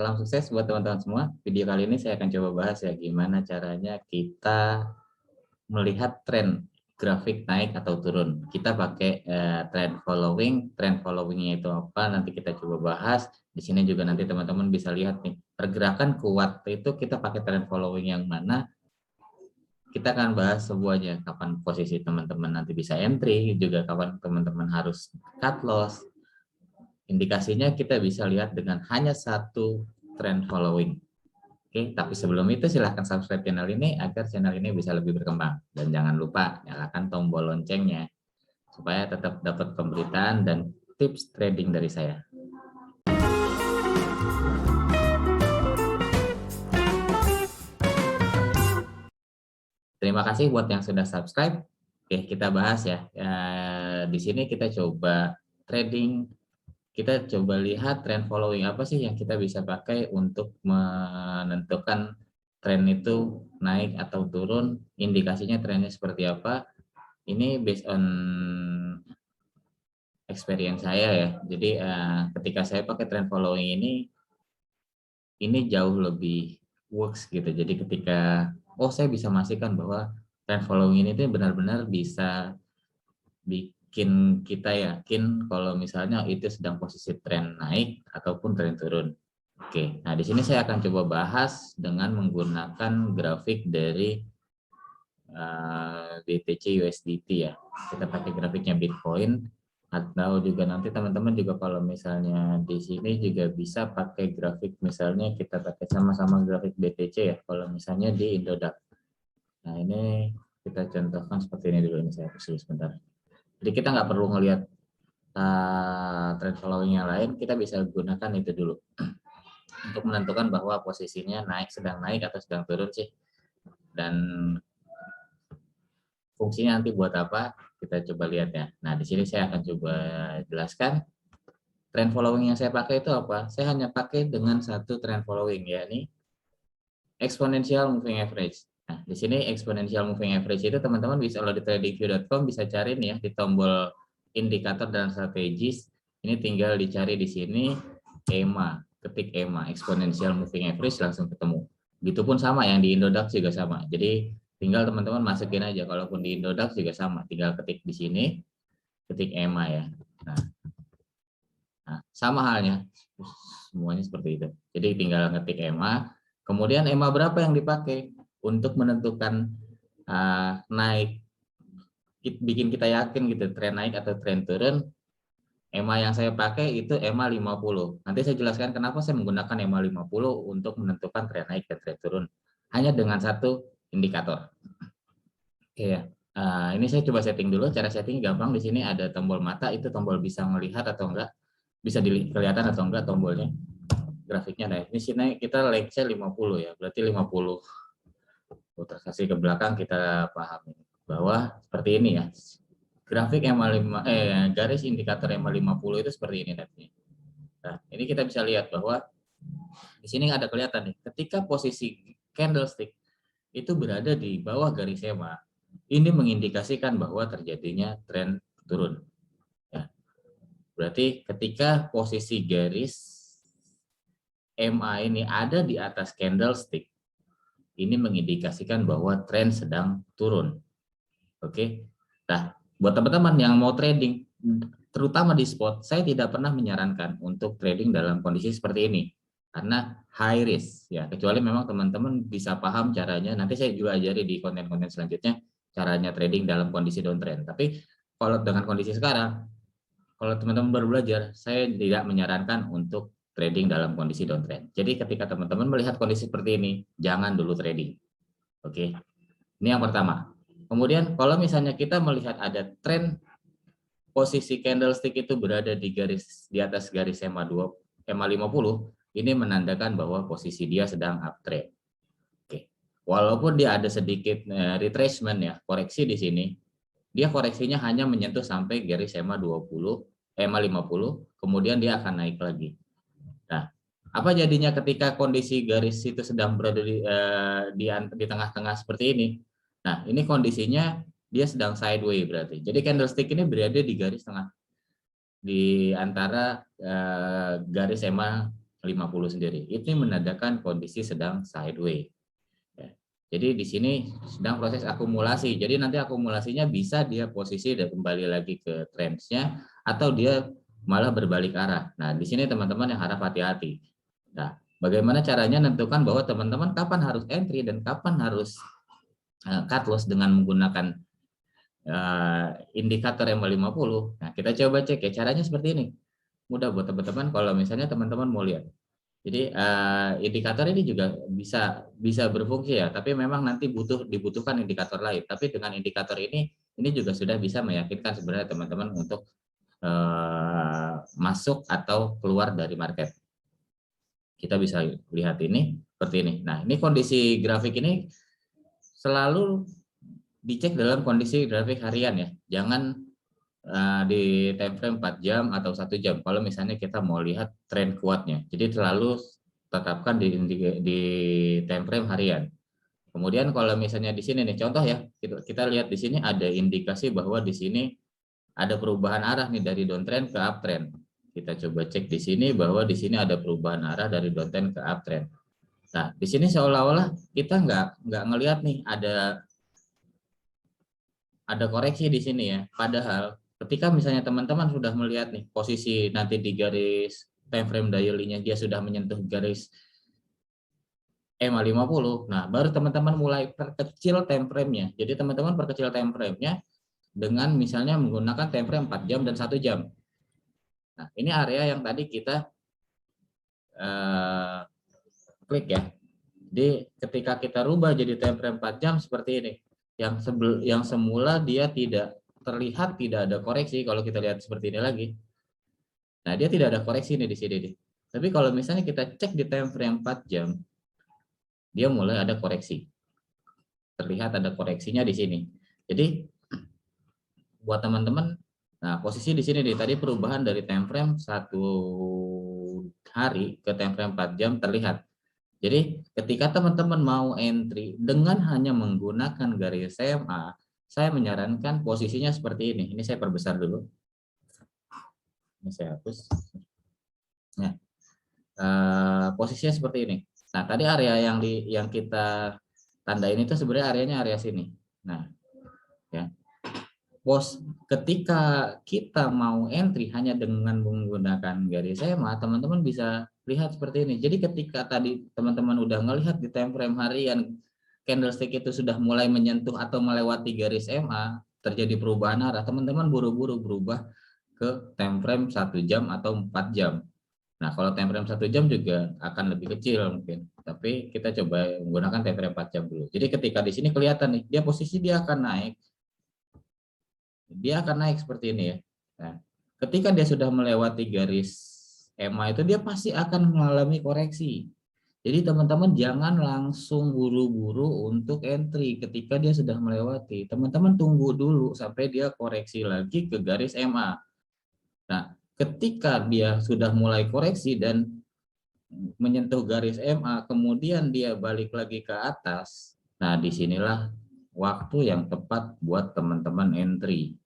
salam sukses buat teman-teman semua. Video kali ini saya akan coba bahas ya gimana caranya kita melihat tren grafik naik atau turun. Kita pakai trend following. Trend followingnya itu apa? Nanti kita coba bahas. Di sini juga nanti teman-teman bisa lihat nih pergerakan kuat itu kita pakai trend following yang mana. Kita akan bahas semuanya. Kapan posisi teman-teman nanti bisa entry, juga kapan teman-teman harus cut loss. Indikasinya kita bisa lihat dengan hanya satu trend following. Oke, tapi sebelum itu silahkan subscribe channel ini agar channel ini bisa lebih berkembang. Dan jangan lupa nyalakan tombol loncengnya supaya tetap dapat pemberitaan dan tips trading dari saya. Terima kasih buat yang sudah subscribe. Oke, kita bahas ya. Di sini kita coba trading. Kita coba lihat trend following apa sih yang kita bisa pakai untuk menentukan tren itu naik atau turun, indikasinya trennya seperti apa. Ini based on experience saya ya. Jadi ketika saya pakai trend following ini jauh lebih works gitu. Jadi ketika saya bisa memastikan bahwa trend following ini tuh benar-benar bisa bikin kita yakin kalau misalnya itu sedang posisi tren naik ataupun tren turun. Oke, nah di sini saya akan coba bahas dengan menggunakan grafik dari BTC USDT ya. Kita pakai grafiknya Bitcoin atau juga nanti teman-teman juga kalau misalnya di sini juga bisa pakai grafik, misalnya kita pakai sama-sama grafik BTC ya. Kalau misalnya di Indodax. Nah ini kita contohkan seperti ini dulu, ini saya tulis sebentar. Jadi kita nggak perlu ngelihat trend following yang lain, kita bisa gunakan itu dulu untuk menentukan bahwa posisinya sedang naik atau sedang turun sih. Dan fungsinya nanti buat apa, kita coba lihat ya. Nah di sini saya akan coba jelaskan trend following yang saya pakai itu apa. Saya hanya pakai dengan satu trend following, yakni exponential moving average. Nah di sini exponential moving average itu teman-teman bisa, kalau di tradingview.com bisa cari nih ya di tombol indikator dan strategis. Ini tinggal dicari di sini EMA, ketik EMA exponential moving average, langsung ketemu. Begitupun sama yang di Indodax juga sama. Jadi tinggal teman-teman masukin aja, kalaupun di Indodax juga sama, tinggal ketik di sini, ketik EMA ya. Nah, sama halnya, semuanya seperti itu. Jadi tinggal ketik EMA, kemudian EMA berapa yang dipakai untuk menentukan naik, bikin kita yakin gitu tren naik atau tren turun. EMA yang saya pakai itu EMA 50. Nanti saya jelaskan kenapa saya menggunakan EMA 50 untuk menentukan tren naik dan tren turun. Hanya dengan satu indikator. Oke ya. Ini saya coba setting dulu. Cara setting gampang. Di sini ada tombol mata. Itu tombol bisa melihat atau enggak. Bisa kelihatan atau enggak tombolnya. Grafiknya. Nah, ini sini kita like-nya 50 ya. Berarti 50. Putar kasih ke belakang, kita pahami bahwa seperti ini ya. Grafik garis indikator EMA 50 itu seperti ini nanti. Nah, ini kita bisa lihat bahwa di sini ada kelihatan nih, ketika posisi candlestick itu berada di bawah garis EMA, ini mengindikasikan bahwa terjadinya tren turun. Ya. Berarti ketika posisi garis EMA ini ada di atas candlestick, ini mengindikasikan bahwa tren sedang turun. Oke. Nah, buat teman-teman yang mau trading, terutama di spot, saya tidak pernah menyarankan untuk trading dalam kondisi seperti ini. Karena high risk, ya. Kecuali memang teman-teman bisa paham caranya. Nanti saya juga ajari di konten-konten selanjutnya, caranya trading dalam kondisi downtrend. Tapi kalau dengan kondisi sekarang, kalau teman-teman baru belajar, saya tidak menyarankan untuk trading dalam kondisi downtrend. Jadi ketika teman-teman melihat kondisi seperti ini, jangan dulu trading. Oke. Ini yang pertama. Kemudian kalau misalnya kita melihat ada tren posisi candlestick itu berada di atas garis EMA 50, ini menandakan bahwa posisi dia sedang uptrend. Oke. Walaupun dia ada sedikit retracement ya, koreksi di sini, dia koreksinya hanya menyentuh sampai garis EMA 50, kemudian dia akan naik lagi. Nah, apa jadinya ketika kondisi garis itu sedang berada di tengah-tengah seperti ini? Nah, ini kondisinya dia sedang sideways berarti. Jadi candlestick ini berada di garis tengah, di antara garis EMA 50 sendiri. Ini menandakan kondisi sedang sideways. Ya. Jadi di sini sedang proses akumulasi. Jadi nanti akumulasinya bisa dia posisi dan kembali lagi ke trendsnya atau dia malah berbalik arah. Nah, di sini teman-teman yang harap hati-hati. Nah, bagaimana caranya menentukan bahwa teman-teman kapan harus entry dan kapan harus cut loss dengan menggunakan indikator MA50. Nah, kita coba cek ya, caranya seperti ini. Mudah buat teman-teman kalau misalnya teman-teman mau lihat. Jadi indikator ini juga bisa berfungsi ya, tapi memang nanti dibutuhkan indikator lain. Tapi dengan indikator ini juga sudah bisa meyakinkan sebenarnya teman-teman untuk masuk atau keluar dari market. Kita bisa lihat ini seperti ini. Nah, ini kondisi grafik ini selalu dicek dalam kondisi grafik harian ya. Jangan di time frame 4 jam atau 1 jam kalau misalnya kita mau lihat tren kuatnya. Jadi selalu tetapkan di time frame harian. Kemudian kalau misalnya di sini nih contoh ya, kita lihat di sini ada indikasi bahwa di sini ada perubahan arah nih dari downtrend ke uptrend. Kita coba cek di sini bahwa di sini ada perubahan arah dari downtrend ke uptrend. Nah, di sini seolah-olah kita nggak ngelihat nih ada koreksi di sini ya. Padahal ketika misalnya teman-teman sudah melihat nih posisi nanti di garis time frame daily-nya dia sudah menyentuh garis EMA50. Nah, baru teman-teman mulai perkecil time frame-nya. Jadi teman-teman perkecil time frame-nya dengan misalnya menggunakan time frame 4 jam dan 1 jam. Nah, ini area yang tadi kita klik ya. Jadi ketika kita rubah jadi time frame 4 jam seperti ini. Yang semula dia tidak terlihat tidak ada koreksi kalau kita lihat seperti ini lagi. Nah, dia tidak ada koreksi nih di sini nih. Tapi kalau misalnya kita cek di time frame 4 jam, dia mulai ada koreksi. Terlihat ada koreksinya di sini. Jadi buat teman-teman, nah posisi di sini nih tadi perubahan dari time frame 1 hari ke time frame 4 jam terlihat. Jadi ketika teman-teman mau entry dengan hanya menggunakan garis SMA, saya menyarankan posisinya seperti ini. Ini saya perbesar dulu. Ini saya hapus. Nah, posisinya seperti ini. Nah, tadi area yang kita tandain itu sebenarnya areanya area sini. Nah, ya. Ketika kita mau entry hanya dengan menggunakan garis SMA, teman-teman bisa lihat seperti ini. Jadi ketika tadi teman-teman udah ngelihat di time frame harian candlestick itu sudah mulai menyentuh atau melewati garis MA, terjadi perubahan arah, teman-teman buru-buru berubah ke time frame 1 jam atau 4 jam. Nah, kalau time frame 1 jam juga akan lebih kecil mungkin. Tapi kita coba menggunakan time frame 4 jam dulu. Jadi ketika di sini kelihatan nih, dia posisi dia akan naik. Dia akan naik seperti ini ya. Nah, ketika dia sudah melewati garis EMA itu dia pasti akan mengalami koreksi. Jadi teman-teman jangan langsung buru-buru untuk entry ketika dia sudah melewati. Teman-teman tunggu dulu sampai dia koreksi lagi ke garis MA. Nah, ketika dia sudah mulai koreksi dan menyentuh garis MA, kemudian dia balik lagi ke atas. Nah, disinilah waktu yang tepat buat teman-teman entry.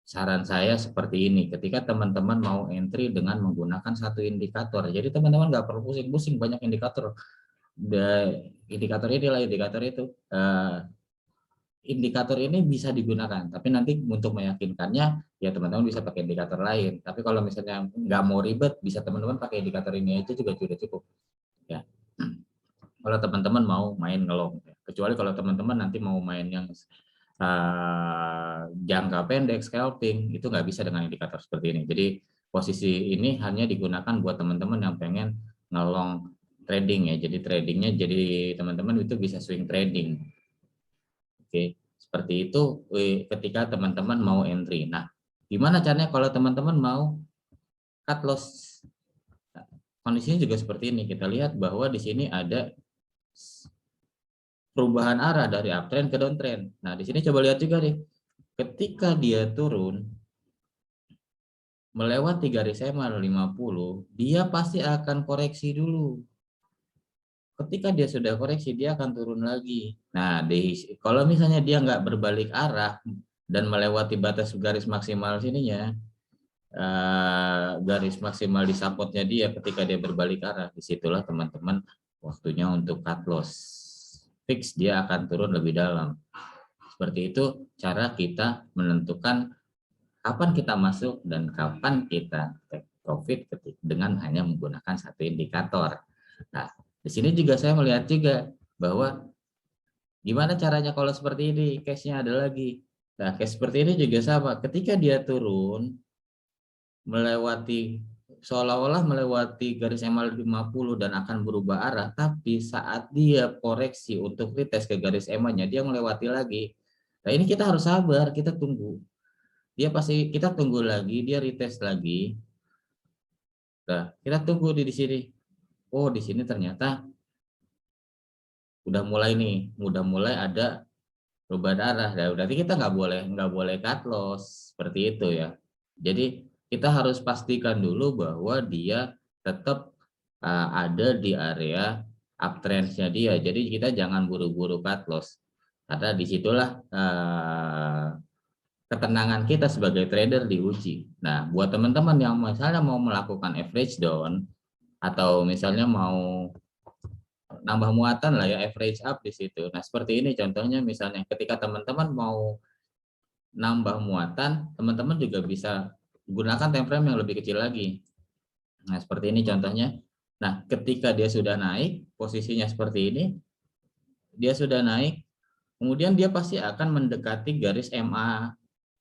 Saran saya seperti ini, ketika teman-teman mau entry dengan menggunakan satu indikator. Jadi teman-teman nggak perlu pusing-pusing banyak indikator. Indikator inilah indikator itu. Indikator ini bisa digunakan, tapi nanti untuk meyakinkannya ya teman-teman bisa pakai indikator lain. Tapi kalau misalnya nggak mau ribet, bisa teman-teman pakai indikator ini aja juga sudah cukup. Ya. Kalau teman-teman mau main ngelong, kecuali kalau teman-teman nanti mau main yang jangka pendek scalping, itu nggak bisa dengan indikator seperti ini. Jadi posisi ini hanya digunakan buat teman-teman yang pengen ngelong trading ya. Jadi tradingnya jadi teman-teman itu bisa swing trading. Oke, seperti itu ketika teman-teman mau entry. Nah, gimana caranya kalau teman-teman mau cut loss? Nah, kondisinya juga seperti ini. Kita lihat bahwa di sini ada perubahan arah dari uptrend ke downtrend. Nah, di sini coba lihat juga nih. Ketika dia turun melewati garis EMA 50, dia pasti akan koreksi dulu. Ketika dia sudah koreksi, dia akan turun lagi. Nah, kalau misalnya dia nggak berbalik arah dan melewati batas garis maksimal sininya, garis maksimal di supportnya dia ketika dia berbalik arah, disitulah teman-teman waktunya untuk cut loss. Fix dia akan turun lebih dalam. Seperti itu cara kita menentukan kapan kita masuk dan kapan kita take profit dengan hanya menggunakan satu indikator. Nah, di sini juga saya melihat juga bahwa gimana caranya kalau seperti ini, case-nya ada lagi. Nah, case seperti ini juga sama. Ketika dia turun melewati seolah-olah melewati garis EMA 50 dan akan berubah arah, tapi saat dia koreksi untuk retest ke garis EMA-nya dia melewati lagi. Nah, ini kita harus sabar, kita tunggu. Kita tunggu lagi, dia retest lagi. Nah, kita tunggu di sini. Oh, di sini ternyata udah mulai ada perubahan arah. Nah, berarti kita nggak boleh cut loss seperti itu ya. Jadi kita harus pastikan dulu bahwa dia tetap ada di area uptrend-nya dia. Jadi kita jangan buru-buru cut loss. Karena disitulah ketenangan kita sebagai trader diuji. Nah, buat teman-teman yang misalnya mau melakukan average down atau misalnya mau nambah muatan lah ya, average up di situ. Nah, seperti ini contohnya, misalnya ketika teman-teman mau nambah muatan, teman-teman juga bisa gunakan time frame yang lebih kecil lagi. Nah, seperti ini contohnya. Nah, ketika dia sudah naik, posisinya seperti ini, dia sudah naik, kemudian dia pasti akan mendekati garis MA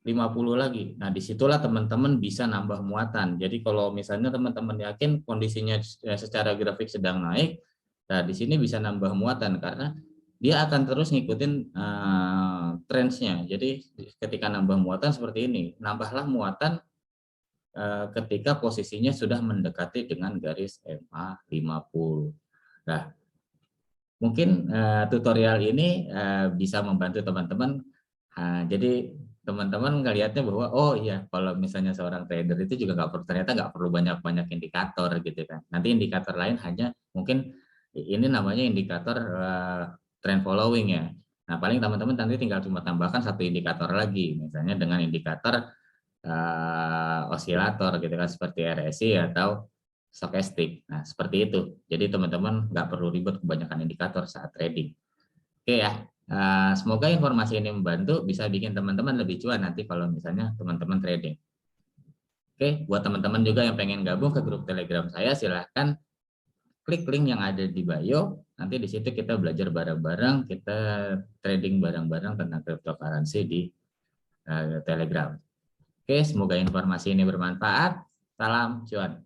50 lagi. Nah, disitulah teman-teman bisa nambah muatan. Jadi kalau misalnya teman-teman yakin kondisinya secara grafik sedang naik, nah di sini bisa nambah muatan karena dia akan terus ngikutin trendsnya. Jadi ketika nambah muatan seperti ini, nambahlah muatan ketika posisinya sudah mendekati dengan garis MA 50. Nah, mungkin tutorial ini bisa membantu teman-teman. Jadi teman-teman ngelihatnya bahwa oh iya, kalau misalnya seorang trader itu juga ternyata nggak perlu banyak-banyak indikator gitu kan. Nanti indikator lain hanya mungkin ini namanya indikator trend following ya. Nah, paling teman-teman nanti tinggal cuma tambahkan satu indikator lagi, misalnya dengan indikator osilator gitu kan, seperti RSI atau stokastik. Nah, seperti itu. Jadi teman-teman nggak perlu ribet kebanyakan indikator saat trading. Oke ya, semoga informasi ini membantu, bisa bikin teman-teman lebih cuan nanti kalau misalnya teman-teman trading. Oke, buat teman-teman juga yang pengen gabung ke grup Telegram saya, silahkan klik link yang ada di bio. Nanti di situ kita belajar bareng-bareng, kita trading bareng-bareng tentang cryptocurrency di Telegram. Oke, semoga informasi ini bermanfaat. Salam cuan.